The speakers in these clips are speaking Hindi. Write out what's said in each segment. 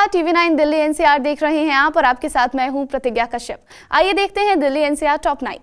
नमस्कार, TV9 दिल्ली एनसीआर देख रहे हैं आप और आपके साथ मैं हूं प्रतिज्ञा कश्यप। आइए देखते हैं दिल्ली एनसीआर टॉप 9।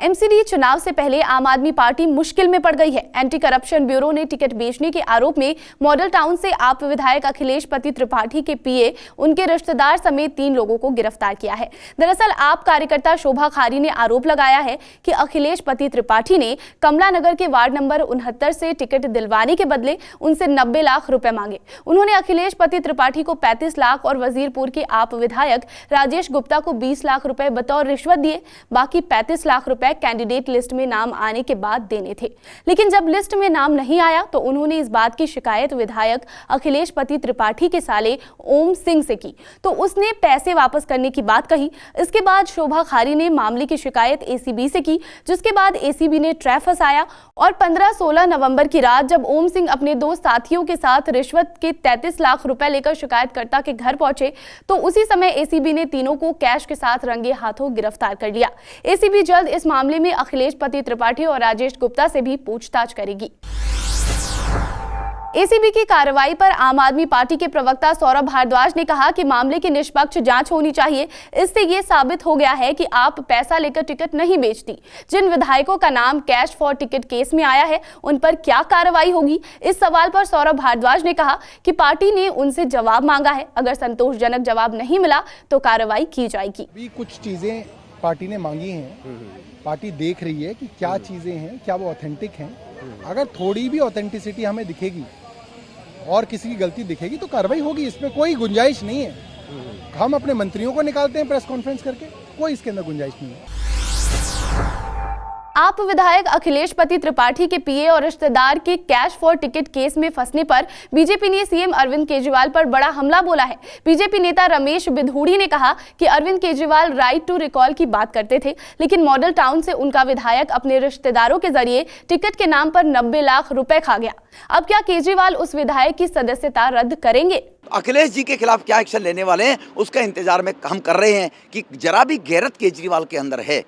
एमसीडी चुनाव से पहले आम आदमी पार्टी मुश्किल में पड़ गई है। एंटी करप्शन ब्यूरो ने टिकट बेचने के आरोप में मॉडल टाउन से आप विधायक अखिलेश पति त्रिपाठी के पीए, उनके रिश्तेदार समेत 3 लोगों को गिरफ्तार किया है। दरअसल आप कार्यकर्ता शोभा खारी ने आरोप लगाया है कि अखिलेश पति त्रिपाठी ने कमला नगर के वार्ड नंबर 69 से टिकट दिलवाने के बदले उनसे 90 लाख रुपए मांगे। उन्होंने अखिलेश पति त्रिपाठी को 35 लाख और वजीरपुर के आप विधायक राजेश गुप्ता को 20 लाख रुपए बतौर रिश्वत दिए। बाकी 35 लाख रुपए कैंडिडेट लिस्ट में नाम आने के बाद देने थे, लेकिन जब लिस्ट में नाम नहीं आया तो उन्होंने इस बात की शिकायत विधायक अखिलेश पति त्रिपाठी के साले ओम सिंह से की, तो उसने पैसे वापस करने की बात कही। इसके बाद शोभा खारी ने मामले की शिकायत एसीबी से की, जिसके बाद एसीबी ने ट्रैप फंसाया और 15-16 नवंबर की रात जब ओम सिंह अपने 2 साथियों के साथ रिश्वत के 33 लाख रुपए लेकर शिकायतकर्ता के घर पहुंचे तो उसी समय एसीबी ने तीनों को कैश के साथ रंगे हाथों गिरफ्तार कर लिया। एसीबी जल्द इस मामले में अखिलेश पति त्रिपाठी और राजेश गुप्ता से भी पूछताछ करेगी। एसीबी की कार्रवाई पर आम आदमी पार्टी के प्रवक्ता सौरभ भारद्वाज ने कहा कि मामले की निष्पक्ष जांच होनी चाहिए। इससे ये साबित हो गया है कि आप पैसा लेकर टिकट नहीं बेचती। जिन विधायकों का नाम कैश फॉर टिकट केस में आया है उन पर क्या कार्रवाई होगी? इस सवाल पर सौरभ भारद्वाज ने कहा कि पार्टी ने उनसे जवाब मांगा है। अगर संतोषजनक जवाब नहीं मिला तो कार्रवाई की जाएगी। भी कुछ चीजें पार्टी ने मांगी हैं, पार्टी देख रही है कि क्या चीजें हैं, क्या वो ऑथेंटिक हैं। अगर थोड़ी भी ऑथेंटिसिटी हमें दिखेगी और किसी की गलती दिखेगी तो कार्रवाई होगी, इसमें कोई गुंजाइश नहीं है। हम अपने मंत्रियों को निकालते हैं प्रेस कॉन्फ्रेंस करके, कोई इसके अंदर गुंजाइश नहीं है। आप विधायक अखिलेश पति त्रिपाठी के पीए और रिश्तेदार के कैश फॉर टिकट केस में फंसने पर बीजेपी ने सीएम अरविंद केजरीवाल पर बड़ा हमला बोला है। बीजेपी नेता रमेश बिधूड़ी ने कहा कि Arvind Kejriwal right to recall की बात करते थे, लेकिन मॉडल टाउन से उनका विधायक अपने रिश्तेदारों के जरिए टिकट के नाम पर 90 लाख रुपए खा गया। अब क्या केजरीवाल उस विधायक की सदस्यता रद्द करेंगे? अखिलेश जी के खिलाफ क्या एक्शन लेने वाले हैं उसका इंतजार में हम कर रहे हैं कि जरा भी गैरत केजरीवाल के अंदर है,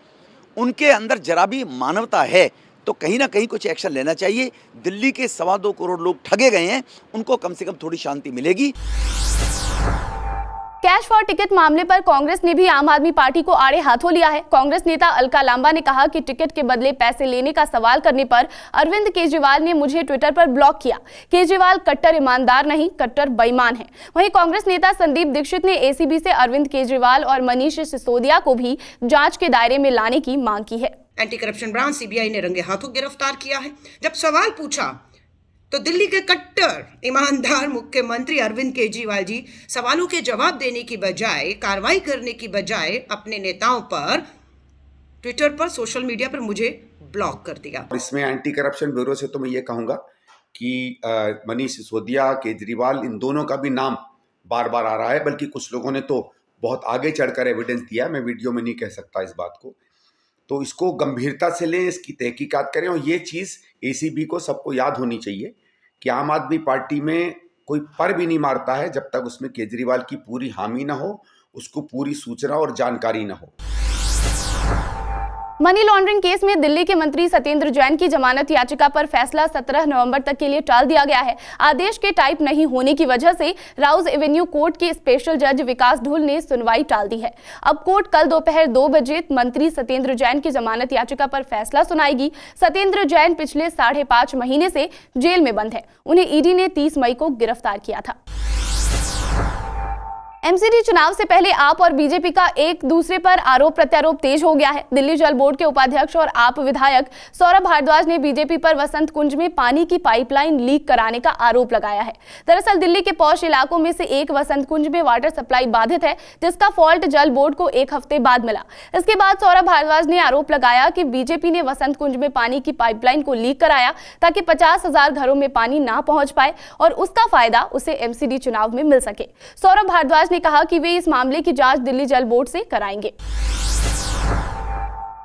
उनके अंदर जरा भी मानवता है तो कहीं ना कहीं कुछ एक्शन लेना चाहिए। दिल्ली के 2.25 करोड़ लोग ठगे गए हैं, उनको कम से कम थोड़ी शांति मिलेगी। कैश फॉर टिकट मामले पर कांग्रेस ने भी आम आदमी पार्टी को आड़े हाथों लिया है। कांग्रेस नेता अलका लांबा ने कहा कि टिकट के बदले पैसे लेने का सवाल करने पर अरविंद केजरीवाल ने मुझे ट्विटर पर ब्लॉक किया। केजरीवाल कट्टर ईमानदार नहीं, कट्टर बेईमान है। वहीं कांग्रेस नेता संदीप दीक्षित ने एसीबी से अरविंद केजरीवाल और मनीष सिसोदिया को भी जांच के दायरे में लाने की मांग की है। एंटी करप्शन ब्रांच सीबीआई ने रंगे हाथों गिरफ्तार किया है। जब सवाल पूछा तो दिल्ली के कट्टर ईमानदार मुख्यमंत्री अरविंद केजरीवाल जी सवालों के जवाब देने की बजाय, कार्रवाई करने की बजाय अपने नेताओं पर ट्विटर पर, सोशल मीडिया पर मुझे ब्लॉक कर दिया। इसमें एंटी करप्शन ब्यूरो से तो मैं ये कहूँगा कि मनीष सिसोदिया, केजरीवाल, इन दोनों का भी नाम बार बार आ रहा है, बल्कि कुछ लोगों ने तो बहुत आगे चढ़कर एविडेंस दिया। मैं वीडियो में नहीं कह सकता इस बात को, तो इसको गंभीरता से लें, इसकी तहकीकात करें। और ये चीज़ एसीबी को सबको याद होनी चाहिए कि आम आदमी पार्टी में कोई पर भी नहीं मारता है जब तक उसमें केजरीवाल की पूरी हामी ना हो, उसको पूरी सूचना और जानकारी ना हो। मनी लॉन्ड्रिंग केस में दिल्ली के मंत्री सत्येंद्र जैन की जमानत याचिका पर फैसला 17 नवंबर तक के लिए टाल दिया गया है। आदेश के टाइप नहीं होने की वजह से राउज एवेन्यू कोर्ट के स्पेशल जज विकास ढुल ने सुनवाई टाल दी है। अब कोर्ट कल दोपहर 2 बजे मंत्री सत्येंद्र जैन की जमानत याचिका पर फैसला सुनाएगी। सत्येंद्र जैन पिछले 5.5 महीने से जेल में बंद है। उन्हें ईडी ने 30 मई को गिरफ्तार किया था। एमसीडी चुनाव से पहले आप और बीजेपी का एक दूसरे पर आरोप प्रत्यारोप तेज हो गया है। दिल्ली जल बोर्ड के उपाध्यक्ष और आप विधायक सौरभ भारद्वाज ने बीजेपी पर वसंत कुंज में पानी की पाइपलाइन लीक कराने का आरोप लगाया है। दरअसल दिल्ली के पौष इलाकों में से एक वसंत कुंज में वाटर सप्लाई बाधित है, जिसका फॉल्ट जल बोर्ड को 1 हफ्ते बाद मिला। इसके बाद सौरभ भारद्वाज ने आरोप लगाया कि बीजेपी ने वसंत कुंज में पानी की पाइपलाइन को लीक कराया ताकि 50,000 घरों में पानी ना पहुंच पाए और उसका फायदा उसे एमसीडी चुनाव में मिल सके। सौरभ भारद्वाज ने कहा कि वे इस मामले की जांच दिल्ली जल बोर्ड से कराएंगे।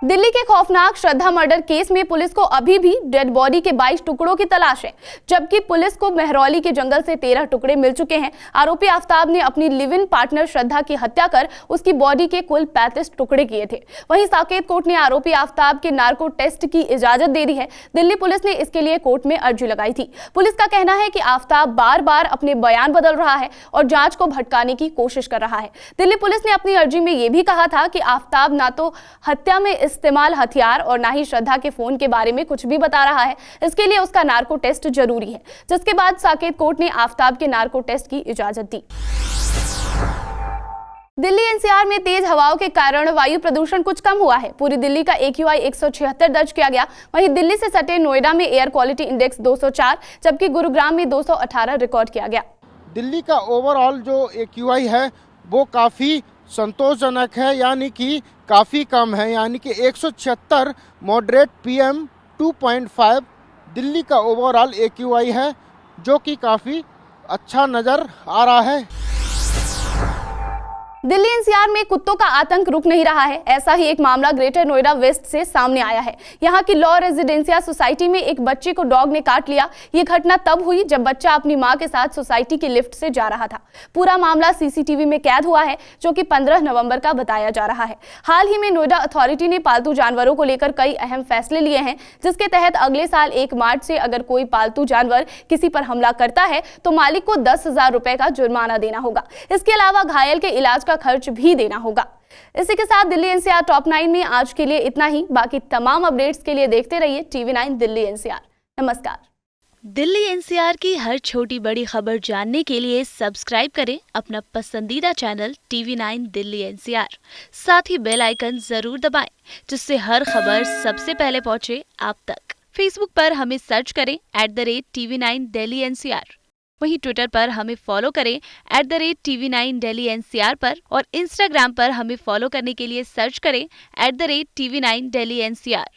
दिल्ली के खौफनाक श्रद्धा मर्डर केस में पुलिस को अभी भी डेड बॉडी के 22 टुकड़ों की तलाश है, जबकि पुलिस को मेहरौली के जंगल से 13 टुकड़े मिल चुके हैं। आरोपी आफ्ताब ने अपनी लिव इन पार्टनर श्रद्धा की हत्या कर उसकी बॉडी के कुल 35 टुकड़े किए थे। वहीं साकेत कोर्ट ने आरोपी आफ्ताब के नार्को टेस्ट की इजाजत दे दी है। दिल्ली पुलिस ने इसके लिए कोर्ट में अर्जी लगाई थी। पुलिस का कहना है कि आफ्ताब बार बार अपने बयान बदल रहा है और जांच को भटकाने की कोशिश कर रहा है। दिल्ली पुलिस ने अपनी अर्जी में यह भी कहा था कि आफ्ताब ना तो हत्या में इस्तेमाल हथियार और ना ही श्रद्धा के फोन के बारे में कुछ भी बता रहा है। इसके लिए उसका नार्को टेस्ट जरूरी है, जिसके बाद साकेत कोर्ट ने आफ्ताब के नार्को टेस्ट की इजाजत दी। दिल्ली एनसीआर में तेज हवाओं के कारण वायु प्रदूषण कुछ कम हुआ है। पूरी दिल्ली का AQI 176 दर्ज किया गया। वहीं दिल्ली से सटे नोएडा में एयर क्वालिटी इंडेक्स 204, जबकि गुरुग्राम में 218 रिकॉर्ड किया गया। दिल्ली का ओवरऑल जो AQI है वो काफ़ी संतोषजनक है, यानी कि काफ़ी कम है, यानी कि 176 मॉडरेट PM 2.5 दिल्ली का ओवरऑल AQI है, जो कि काफ़ी अच्छा नज़र आ रहा है। दिल्ली एनसीआर में कुत्तों का आतंक रुक नहीं रहा है। ऐसा ही एक मामला ग्रेटर नोएडा वेस्ट से सामने आया है। यहां की लॉ रेजिडेंसिया सोसाइटी में एक बच्चे को डॉग ने काट लिया। ये घटना तब हुई जब बच्चा अपनी मां के साथ सोसाइटी की लिफ्ट से जा रहा था। पूरा मामला CCTV में कैद हुआ है, जो कि 15 नवंबर का बताया जा रहा है। हाल ही में नोएडा अथॉरिटी ने पालतू जानवरों को लेकर कई अहम फैसले लिए हैं, जिसके तहत अगले साल 1 मार्च से अगर कोई पालतू जानवर किसी पर हमला करता है तो मालिक को 10,000 रुपए का जुर्माना देना होगा। इसके अलावा घायल के इलाज खर्च भी देना होगा। इसी के साथ दिल्ली एनसीआर टॉप 9 में आज के लिए इतना ही। बाकी तमाम अपडेट्स के लिए देखते रहिए TV9 दिल्ली एनसीआर। नमस्कार। दिल्ली एनसीआर की हर छोटी बड़ी खबर जानने के लिए सब्सक्राइब करें अपना पसंदीदा चैनल TV9 दिल्ली एनसीआर। साथ ही बेल आइकन जरूर दबाएं, जिससे हर खबर सबसे पहले पहुंचे आप तक। फेसबुक पर हमें सर्च करें @TV9 दिल्ली एनसीआर। वहीं ट्विटर पर हमें फॉलो करें @TV9 दिल्ली एनसीआर पर, और इंस्टाग्राम पर हमें फॉलो करने के लिए सर्च करें @TV9 दिल्ली एनसीआर।